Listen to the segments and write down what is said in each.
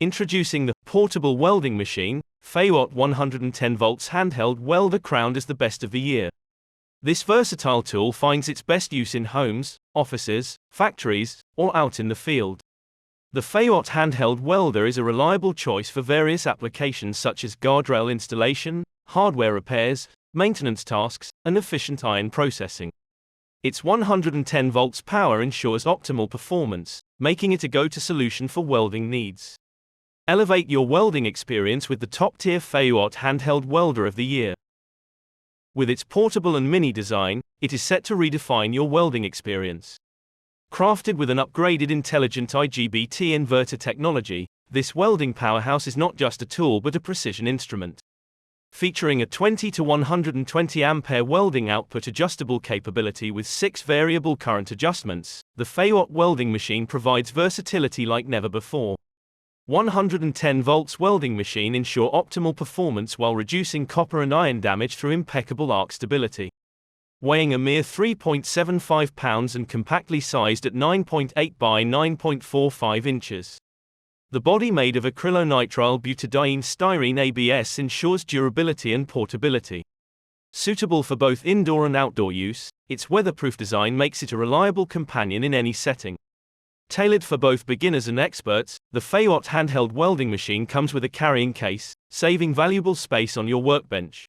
Introducing the portable welding machine, Faywatt 110 volts handheld welder crowned as the best of the year. This versatile tool finds its best use in homes, offices, factories, or out in the field. The Faywatt handheld welder is a reliable choice for various applications such as guardrail installation, hardware repairs, maintenance tasks, and efficient iron processing. Its 110 volts power ensures optimal performance, making it a go-to solution for welding needs. Elevate your welding experience with the top-tier Faywatt handheld welder of the year. With its portable and mini design, it is set to redefine your welding experience. Crafted with an upgraded intelligent IGBT inverter technology, this welding powerhouse is not just a tool but a precision instrument. Featuring a 20 to 120 ampere welding output adjustable capability with 6 variable current adjustments, the Faywatt welding machine provides versatility like never before. 110 volts welding machine ensure optimal performance while reducing copper and iron damage through impeccable arc stability. Weighing a mere 3.75 pounds and compactly sized at 9.8 by 9.45 inches. The body made of acrylonitrile butadiene styrene ABS ensures durability and portability. Suitable for both indoor and outdoor use, its weatherproof design makes it a reliable companion in any setting. Tailored for both beginners and experts, the Faywatt handheld welding machine comes with a carrying case, saving valuable space on your workbench.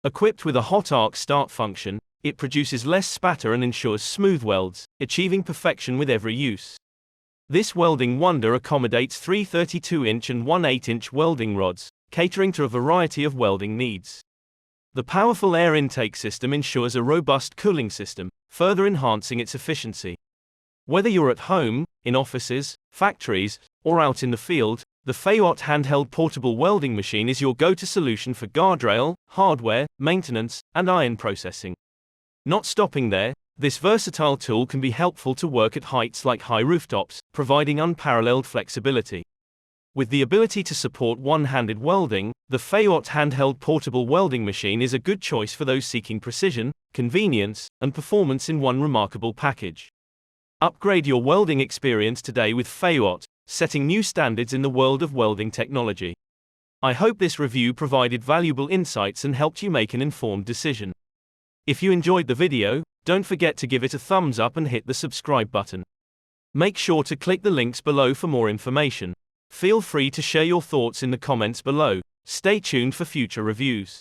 Equipped with a hot arc start function, it produces less spatter and ensures smooth welds, achieving perfection with every use. This welding wonder accommodates 3 32-inch and 1 8-inch welding rods, catering to a variety of welding needs. The powerful air intake system ensures a robust cooling system, further enhancing its efficiency. Whether you're at home, in offices, factories, or out in the field, the Faywatt handheld portable welding machine is your go-to solution for guardrail, hardware, maintenance, and iron processing. Not stopping there, this versatile tool can be helpful to work at heights like high rooftops, providing unparalleled flexibility. With the ability to support one-handed welding, the Faywatt handheld portable welding machine is a good choice for those seeking precision, convenience, and performance in one remarkable package. Upgrade your welding experience today with Faywatt, setting new standards in the world of welding technology. I hope this review provided valuable insights and helped you make an informed decision. If you enjoyed the video, don't forget to give it a thumbs up and hit the subscribe button. Make sure to click the links below for more information. Feel free to share your thoughts in the comments below. Stay tuned for future reviews.